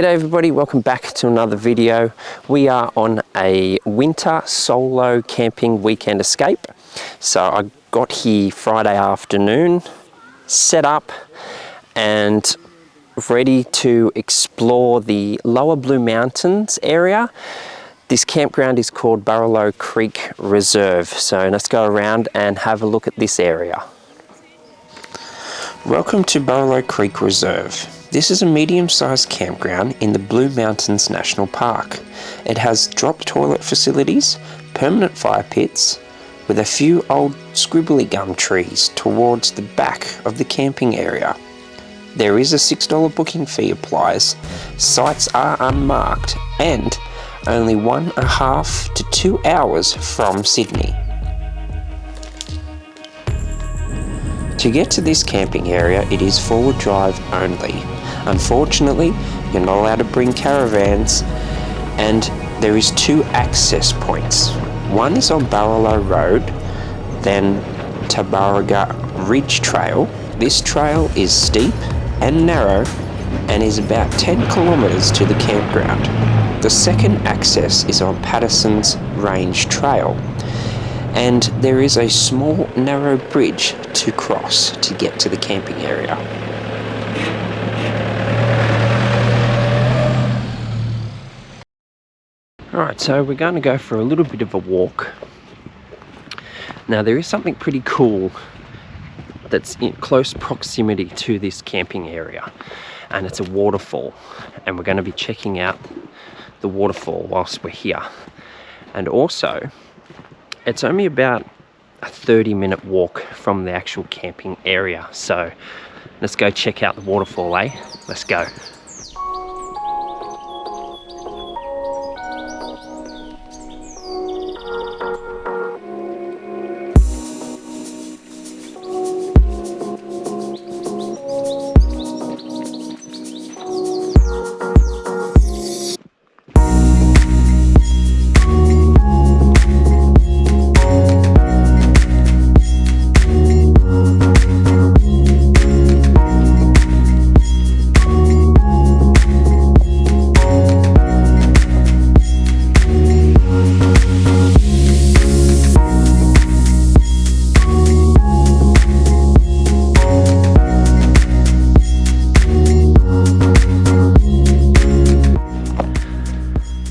G'day everybody, welcome back to another video. We are on a winter solo camping weekend escape. So I got here Friday afternoon, set up and ready to explore the Lower Blue Mountains area. This campground is called Burralow Creek Reserve. So let's go around and have a look at this area. Welcome to Burralow Creek Reserve. This is a medium-sized campground in the Blue Mountains National Park. It has drop toilet facilities, permanent fire pits, with a few old scribbly gum trees towards the back of the camping area. There is a $6 booking fee applies, sites are unmarked, and only 1.5 to 2 hours from Sydney. To get to this camping area, it is four-wheel drive only. Unfortunately, you're not allowed to bring caravans, and there is two access points. One is on Burralow Road, then Tabaraga Ridge Trail. This trail is steep and narrow and is about 10 kilometres to the campground. The second access is on Patterson's Range Trail, and there is a small narrow bridge to cross to get to the camping area. Alright, so we're going to go for a little bit of a walk. Now there is something pretty cool that's in close proximity to this camping area, and it's a waterfall, and we're going to be checking out the waterfall whilst we're here. And also, it's only about a 30-minute walk from the actual camping area, so let's go check out the waterfall, eh? Let's go.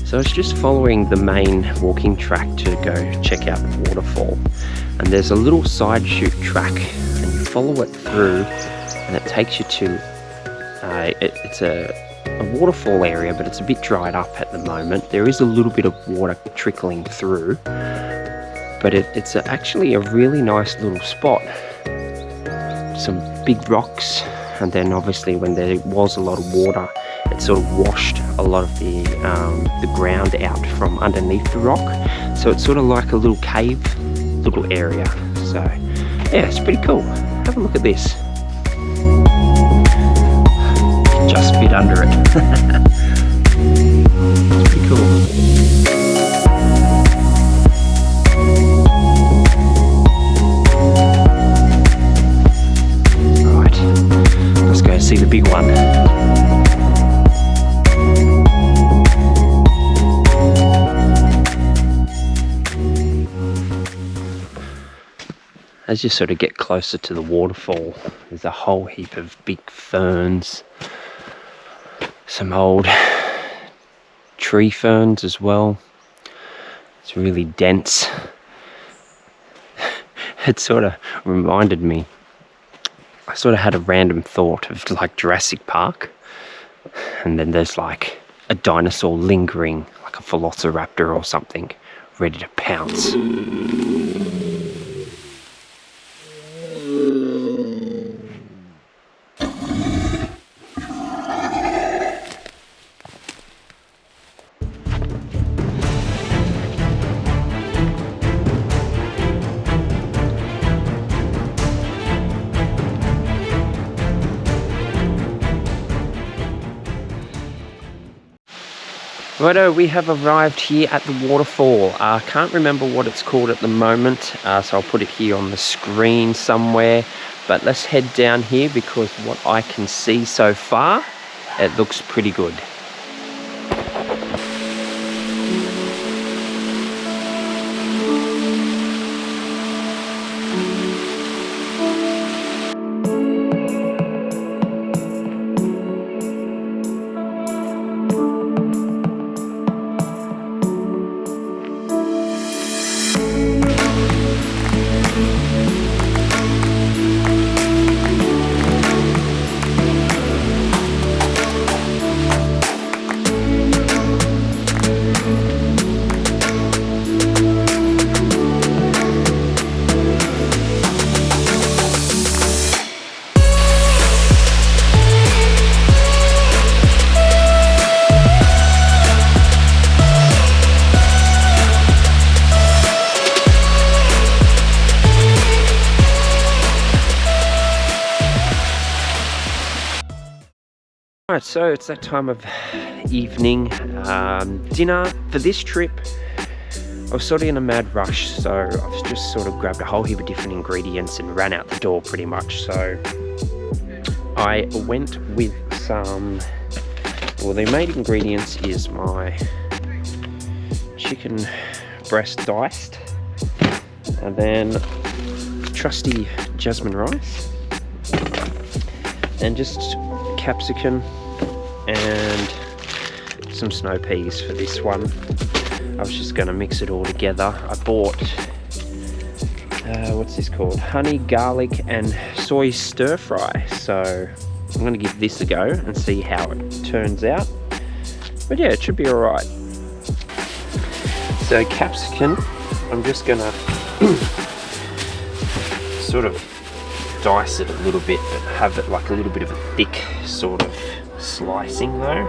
So it's just following the main walking track to go check out the waterfall, and there's a little side chute track, and you follow it through and it takes you to it's a waterfall area, but it's a bit dried up at the moment. There is a little bit of water trickling through, but it's actually a really nice little spot. Some big rocks, and then obviously when there was a lot of water, it sort of washed a lot of the ground out from underneath the rock. So it's sort of like a little cave, little area. So yeah, it's pretty cool. Have a look at this. Just fit under it. It's pretty cool. Right, let's go see the big one. As you sort of get closer to the waterfall, there's a whole heap of big ferns, some old tree ferns as well. It's really dense. It sort of reminded me, I sort of had a random thought of like Jurassic Park, and then there's like a dinosaur lingering, like a velociraptor or something, ready to pounce. Righto, we have arrived here at the waterfall. I can't remember what it's called at the moment, so I'll put it here on the screen somewhere. But let's head down here, because what I can see so far, it looks pretty good. Alright, so it's that time of evening. Dinner for this trip, I was sort of in a mad rush, so I've just sort of grabbed a whole heap of different ingredients and ran out the door pretty much. So I went with some, well, the main ingredients is my chicken breast diced, and then trusty jasmine rice, and just capsicum and some snow peas for this one. I was just going to mix it all together. I bought, what's this called? Honey, garlic and soy stir fry. So I'm going to give this a go and see how it turns out. But yeah, it should be alright. So capsicum, I'm just going to sort of dice it a little bit, but have it like a little bit of a thick sort of slicing though.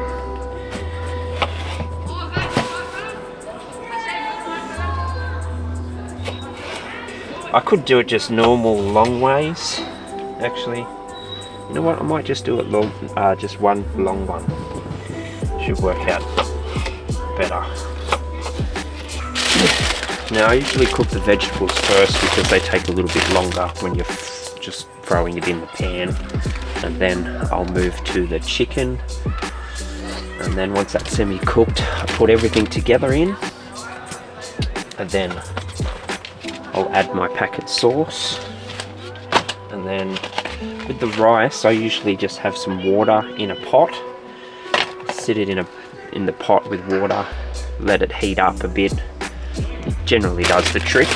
I could do it just normal long ways, actually. You know what, I might just do it long, just one long one. Should work out better. Now I usually cook the vegetables first because they take a little bit longer when you're just throwing it in the pan, and then I'll move to the chicken, and then once that's semi-cooked I put everything together in, and then I'll add my packet sauce. And then with the rice I usually just have some water in a pot, sit it in the pot with water, let it heat up a bit. It generally does the trick.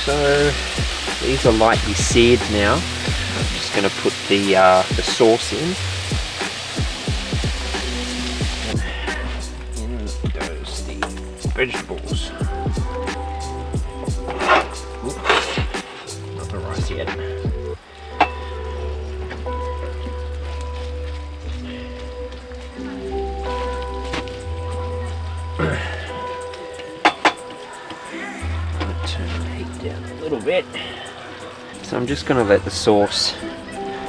So these are lightly seared now. I'm just going to put the sauce in. And in goes the vegetables. Oops, not the rice yet. Turn the heat down a little bit. So I'm just going to let the sauce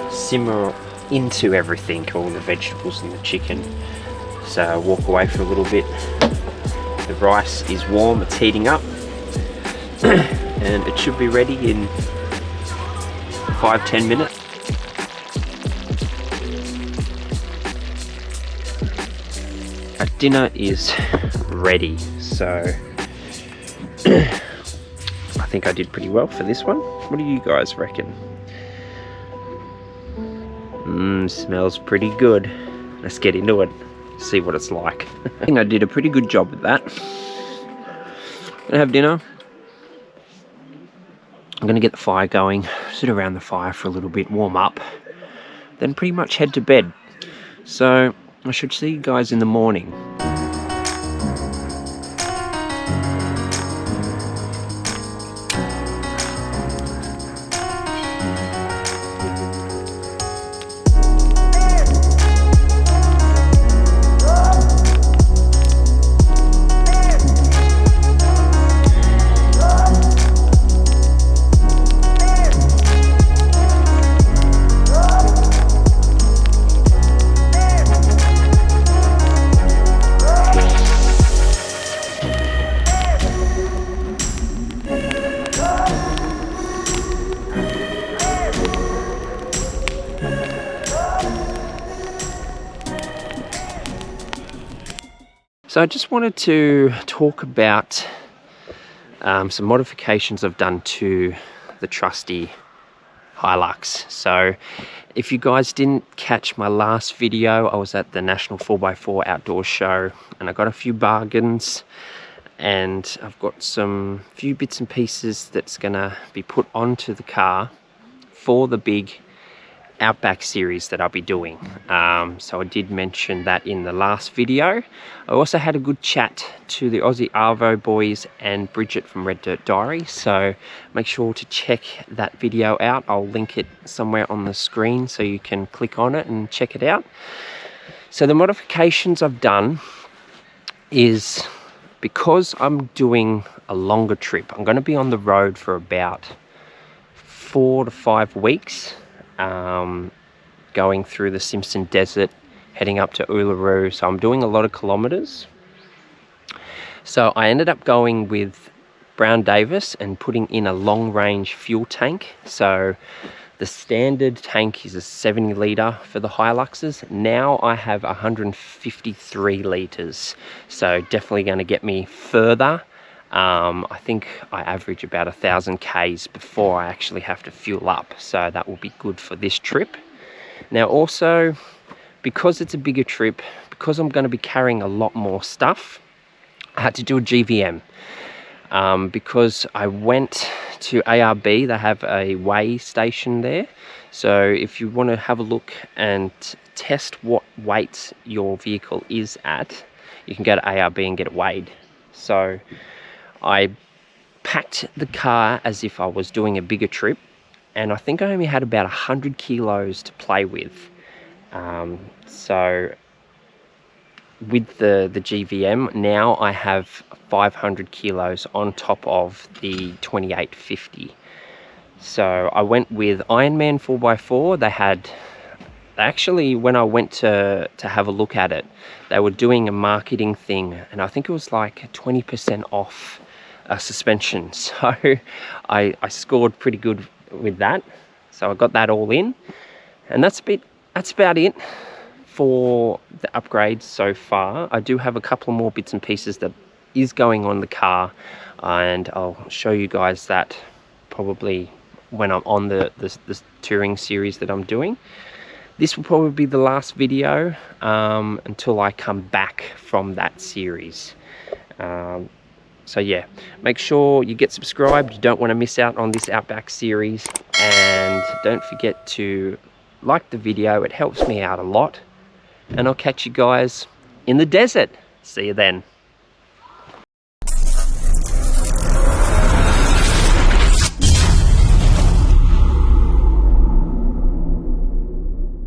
simmer into everything, all the vegetables and the chicken. So I walk away for a little bit. The rice is warm, it's heating up, and it should be ready in 5-10 minutes. Our dinner is ready, so I think I did pretty well for this one. What do you guys reckon? Smells pretty good. Let's get into it, see what it's like. I think I did a pretty good job with that. Gonna have dinner. I'm gonna get the fire going, sit around the fire for a little bit, warm up, then pretty much head to bed. So I should see you guys in the morning. So I just wanted to talk about some modifications I've done to the trusty Hilux. So if you guys didn't catch my last video, I was at the National 4x4 Outdoor Show and I got a few bargains, and I've got some few bits and pieces that's gonna be put onto the car for the big Outback series that I'll be doing. So I did mention that in the last video. I also had a good chat to the Aussie Arvo boys and Bridget from Red Dirt Diary, so make sure to check that video out. I'll link it somewhere on the screen so you can click on it and check it out. So the modifications I've done is, because I'm doing a longer trip, I'm going to be on the road for about 4 to 5 weeks. Going through the Simpson Desert, heading up to Uluru, so I'm doing a lot of kilometers. So I ended up going with Brown Davis and putting in a long range fuel tank. So the standard tank is a 70 litre for the Hiluxes. Now I have 153 litres, so definitely going to get me further. I think I average about 1,000 Ks before I actually have to fuel up, so that will be good for this trip. Now also, because it's a bigger trip, because I'm going to be carrying a lot more stuff, I had to do a GVM. Because I went to ARB, they have a weigh station there. So if you want to have a look and test what weight your vehicle is at, you can go to ARB and get it weighed. So I packed the car as if I was doing a bigger trip, and I think I only had about 100 kilos to play with. So with the GVM, now I have 500 kilos on top of the 2850. So I went with Ironman 4x4. They actually, when I went to have a look at it, they were doing a marketing thing, and I think it was like 20% off suspension. So I scored pretty good with that. So I got that all in, and that's about it for the upgrades so far. I do have a couple more bits and pieces that is going on the car, and I'll show you guys that probably when I'm on the touring series that I'm doing. This will probably be the last video until I come back from that series. So yeah, make sure you get subscribed. You don't want to miss out on this Outback series, and don't forget to like the video. It helps me out a lot, and I'll catch you guys in the desert. See you then.